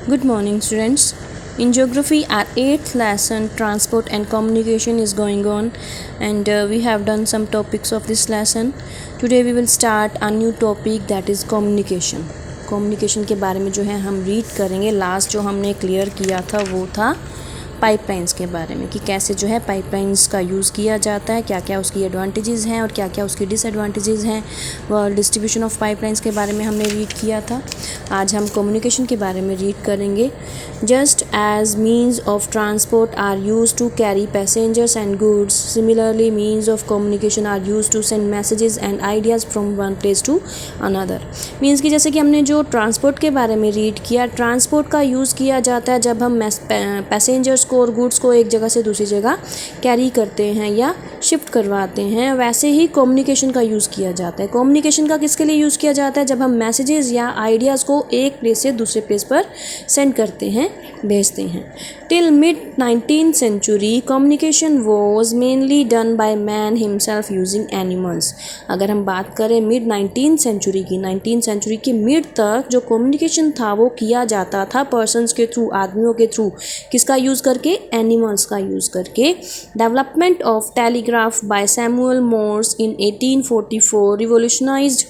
Good morning, students. In geography, our 8th lesson, transport and communication, is going on, and we have done some topics of this lesson. Today, we will start a new topic, that is communication. Communication के बारे में जो है हम read करेंगे. Last जो हमने clear किया था वो था पाइपलाइंस के बारे में कि कैसे जो है पाइपलाइंस का यूज़ किया जाता है, क्या क्या उसकी एडवांटेजेस हैं और क्या क्या उसकी डिसएडवांटेजेस हैं. वह डिस्ट्रीब्यूशन ऑफ पाइपलाइंस के बारे में हमने रीड किया था. आज हम कम्युनिकेशन के बारे में रीड करेंगे. Just as means of transport are use to carry passengers and goods, similarly means of communication are use to send messages and ideas from one place to another. Means कि जैसे कि हमने जो transport के बारे में read किया, transport का यूज़ किया जाता है जब हम पैसेंजर्स को और गुड्स को एक जगह से दूसरी जगह कैरी करते हैं या शिफ्ट करवाते हैं. वैसे ही कम्युनिकेशन का यूज़ किया जाता है. कम्युनिकेशन का किसके लिए यूज़ किया जाता है? जब हम मैसेजेस या आइडियाज़ को एक प्लेस से दूसरे प्लेस पर सेंड करते हैं, भेजते हैं. Till mid 19th century communication was mainly done by man himself using animals. अगर हम बात करें मिड 19th century की, 19th century के मिड तक जो कम्युनिकेशन था वो किया जाता था पर्सन्स के थ्रू, आदमियों के थ्रू. किसका यूज़ करके? एनिमल्स का यूज़ करके. Development of telegraph by Samuel Morse in 1844 revolutionised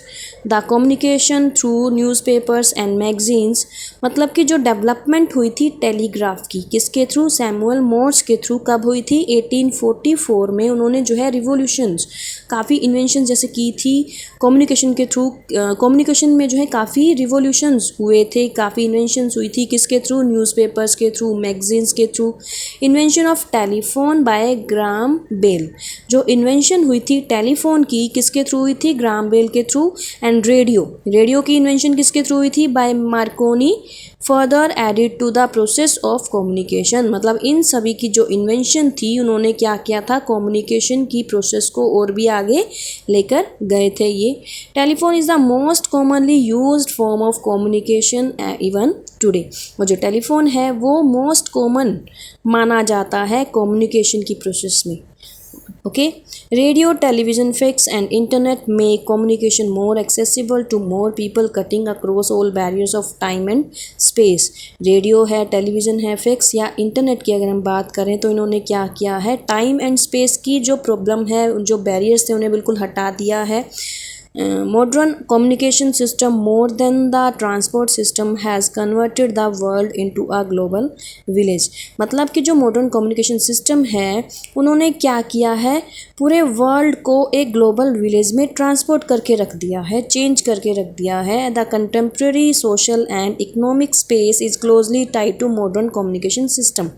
the communication through newspapers and magazines. मतलब कि जो डेवलपमेंट हुई थी टेलीग्राफ की, किसके थ्रू? सैमुअल मोर्स के थ्रू. कब हुई थी? 1844 में. उन्होंने जो है रिवोल्यूशंस, काफ़ी इन्वेंशन जैसे की थी कम्युनिकेशन के थ्रू. कम्युनिकेशन में जो है काफ़ी रिवोल्यूशंस हुए थे, काफ़ी इन्वेंशंस हुई थी. किसके थ्रू? न्यूज़पेपर्स के थ्रू, मैगजीन्स के through. Invention of telephone by Graham Bell. जो इन्वेंशन हुई थी टेलीफोन की, किसके थ्रू हुई थी? ग्राम बेल के थ्रू. एंड रेडियो की इन्वेंशन किसके थ्रू हुई थी? By Marconi. Further added to the process of communication. मतलब इन सभी की जो इन्वेंशन थी, उन्होंने क्या किया था? कम्युनिकेशन की प्रोसेस को और भी आगे लेकर गए थे. ये telephone is the most commonly used form of communication even today. वो जो टेलीफोन है वो मोस्ट कॉमन माना जाता है कम्युनिकेशन की प्रोसेस में. Okay. Radio, television, fax and internet make communication more accessible to more people cutting across all barriers of time and space. Radio है, टेलीविज़न है, फैक्स या इंटरनेट की अगर हम बात करें तो इन्होंने क्या किया है? टाइम एंड स्पेस की जो प्रॉब्लम है, जो बैरियर्स थे, उन्हें बिल्कुल हटा दिया है. Modern communication system, more than the transport system, has converted the world into a global village. मतलब कि जो मॉडर्न कम्युनिकेशन सिस्टम है, उन्होंने क्या किया है? पूरे वर्ल्ड को एक ग्लोबल विलेज में ट्रांसपोर्ट करके रख दिया है, चेंज करके रख दिया है. The contemporary social and economic space is closely tied to modern communication system.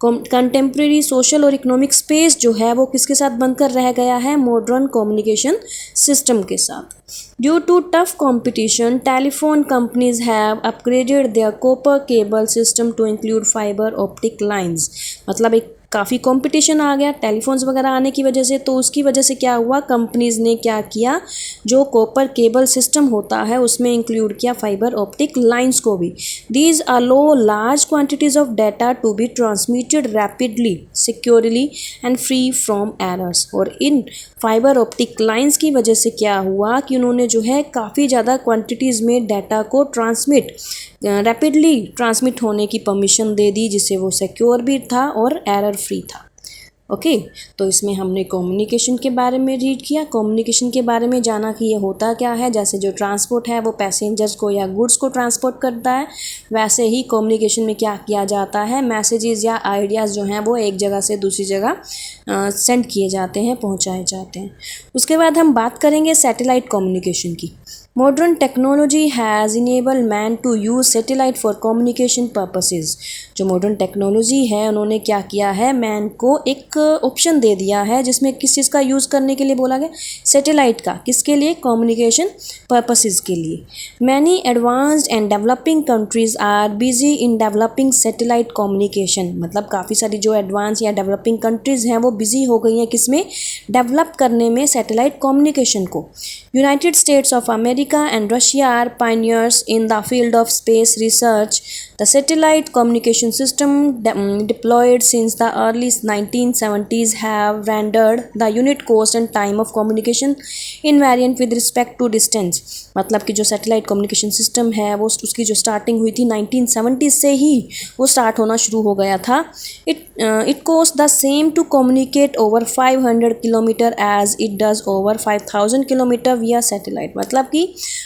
Contemporary social और इकोनॉमिक स्पेस जो है वो किसके साथ बनकर रह गया है? मॉडर्न कम्युनिकेशन सिस्टम के साथ. Due to tough competition, telephone companies have upgraded their copper cable system to include fibre optic lines. मतलब एक काफ़ी कंपटीशन आ गया टेलीफोन्स वगैरह आने की वजह से, तो उसकी वजह से क्या हुआ? कंपनीज़ ने क्या किया? जो कॉपर केबल सिस्टम होता है उसमें इंक्लूड किया फाइबर ऑप्टिक लाइंस को भी. These allow large quantities of data to be transmitted rapidly, securely and free from errors. और इन फाइबर ऑप्टिक लाइंस की वजह से क्या हुआ कि उन्होंने जो है काफ़ी ज़्यादा क्वांटिटीज़ में डाटा को रैपिडली ट्रांसमिट होने की परमिशन दे दी, जिससे वो सिक्योर भी था और एरर फ्री था. ओके. तो इसमें हमने कम्युनिकेशन के बारे में रीड किया, कम्युनिकेशन के बारे में जाना कि ये होता क्या है. जैसे जो ट्रांसपोर्ट है वो पैसेंजर्स को या गुड्स को ट्रांसपोर्ट करता है, वैसे ही कम्युनिकेशन में क्या किया जाता है? मैसेजेस या आइडियाज़ जो हैं वो एक जगह से दूसरी जगह सेंड किए जाते हैं, पहुंचाए जाते हैं. उसके बाद हम बात करेंगे सैटेलाइट कम्युनिकेशन की. Modern technology has enabled man to use satellite for communication purposes. जो मॉडर्न टेक्नोलॉजी है उन्होंने क्या किया है? मैन को एक ऑप्शन दे दिया है जिसमें किस चीज़ का यूज़ करने के लिए बोला गया? सैटेलाइट का. किसके लिए? कम्युनिकेशन पर्पसेस के लिए. Many advanced and developing countries are busy in developing satellite communication. मतलब काफ़ी सारी जो एडवांस या डेवलपिंग कंट्रीज़ हैं वो बिजी हो गई हैं किसमें? डेवलप करने में सैटेलाइट कम्युनिकेशन को. United states of America America and Russia are pioneers in the field of space research. The satellite communication system deployed since the early 1970s have rendered the unit cost and time of communication invariant with respect to distance. मतलब कि जो satellite communication system है वो उसकी जो starting हुई थी 1970s से ही वो स्टार्ट होना शुरू हो गया था. It costs the same to communicate over 500 kilometre as it does over 5000 kilometre via satellite. मतलब कि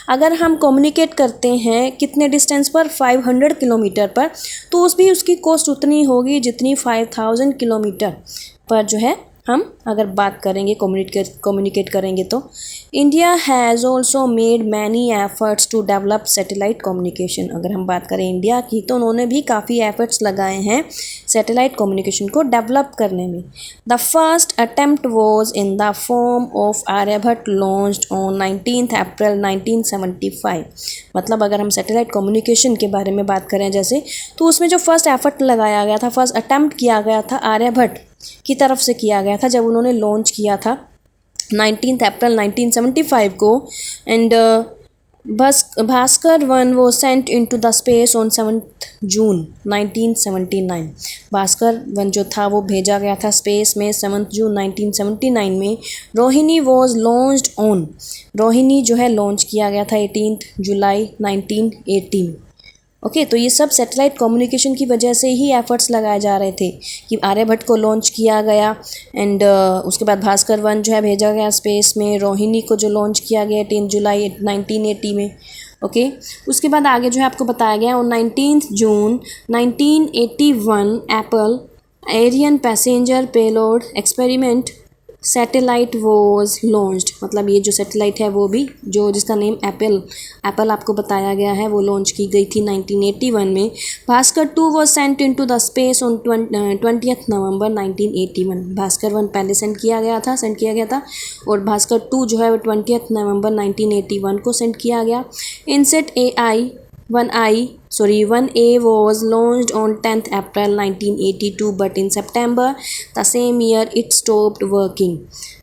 अगर हम कम्युनिकेट करते हैं कितने डिस्टेंस पर 500 किलोमीटर पर तो उसकी कॉस्ट उतनी होगी जितनी 5000 किलोमीटर पर जो है हम अगर बात करेंगे कम्युनिकेट करेंगे तो. India has also made many efforts to develop satellite communication. अगर हम बात करें इंडिया की तो उन्होंने भी काफ़ी एफर्ट्स लगाए हैं सैटेलाइट कम्युनिकेशन को डेवलप करने में. The first attempt was in the form of Aryabhata launched on 19 April 1975. मतलब अगर हम सैटेलाइट कम्युनिकेशन के बारे में बात करें जैसे तो उसमें जो फर्स्ट एफर्ट लगाया गया था, फर्स्ट अटेम्प्ट किया गया था आर्यभट्ट की तरफ से किया गया था जब उन्होंने लॉन्च किया था 19 अप्रैल 1975 को. एंड भास्कर 1 वो sent into the space on 7 June 1979. Bhaskar 1 जो था वो भेजा गया था स्पेस में 7 जून 1979 में. Rohini was launched on, Rohini जो है लॉन्च किया गया था 18 जुलाई 1918. ओके तो ये सब सैटेलाइट कम्युनिकेशन की वजह से ही एफर्ट्स लगाए जा रहे थे कि आर्यभट्ट को लॉन्च किया गया. एंड उसके बाद भास्कर 1 जो है भेजा गया स्पेस में. रोहिणी को जो लॉन्च किया गया 18 जुलाई 1980 में. ओके उसके बाद आगे जो है आपको बताया गया on 19 June 1981 Apple Ariane passenger payload experiment satellite was launched. मतलब ये जो सैटेलाइट है वो भी जो जिसका नेम एप्पल आपको बताया गया है वो लॉन्च की गई थी 1981 में. Bhaskar 2 was sent into the space on 20 नवंबर 1981. भास्कर 1 पहले सेंड किया गया था और भास्कर 2 जो है वो 20 नवंबर 1981 को सेंड किया गया. INSAT A1A was launched on 10th April 1982 but in September the same year it stopped working.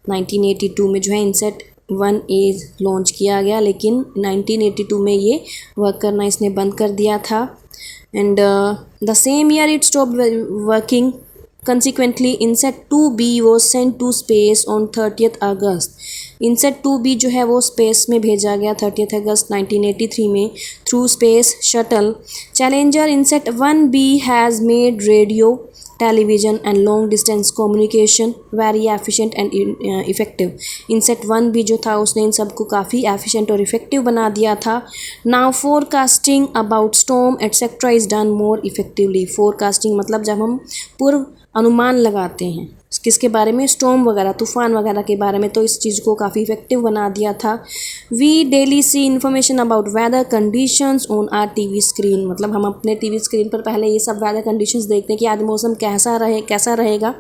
1982 में जो है इनसेट 1A लॉन्च किया गया लेकिन 1982 में ये वर्क करना इसने बंद कर दिया था. And the same year it stopped working. Consequently, INSET 2B was sent to space on 30th August. INSET 2B जो है वो स्पेस में भेजा गया 30 अगस्त 1983 में through space shuttle. Challenger INSET 1B has made radio, television and long distance communication very efficient and effective. INSET 1B जो था उसने इन सबको काफ़ी efficient और effective बना दिया था. Now forecasting about storm etc is done more effectively. Forecasting मतलब जब हम पूर्व अनुमान लगाते हैं किसके बारे में, स्टॉर्म वगैरह तूफ़ान वगैरह के बारे में, तो इस चीज़ को काफ़ी इफेक्टिव बना दिया था. We daily see information about weather conditions on our TV screen. मतलब हम अपने टीवी स्क्रीन पर पहले ये सब वेदर कंडीशंस देखते हैं कि आज मौसम कैसा रहेगा.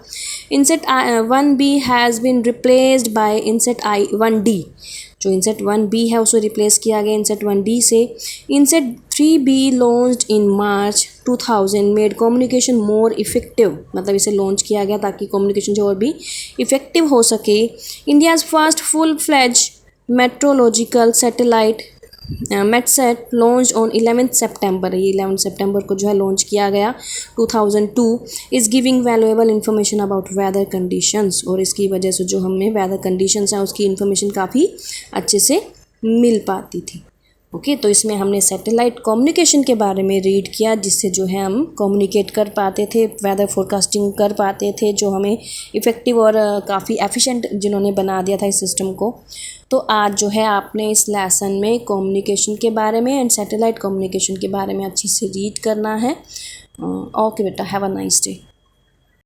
INSET 1B has been replaced by INSET 1D. जो INSET 1B है उसे रिप्लेस किया गया INSET 1D से. INSET 3B launched in March 2000 made communication more effective. मतलब इसे लॉन्च किया गया ताकि कम्युनिकेशन जो और भी इफेक्टिव हो सके. India's first full fledge metrological satellite MetSat launch on 11 सितंबर. ये 11 सितंबर को जो है लॉन्च किया गया 2002. Is giving valuable information about weather conditions. और इसकी वजह से जो हमें वेदर कंडीशंस हैं उसकी इन्फॉर्मेशन काफ़ी अच्छे से मिल पाती थी. ओके तो इसमें हमने सैटेलाइट कम्युनिकेशन के बारे में रीड किया जिससे जो है हम कम्युनिकेट कर पाते थे, वेदर फोरकास्टिंग कर पाते थे, जो हमें इफ़ेक्टिव और काफ़ी एफिशिएंट जिन्होंने बना दिया था इस सिस्टम को. तो आज जो है आपने इस लेसन में कम्युनिकेशन के बारे में एंड सैटेलाइट कम्युनिकेशन के बारे में अच्छे से रीड करना है. ओके बेटा, हैव अ नाइस डे.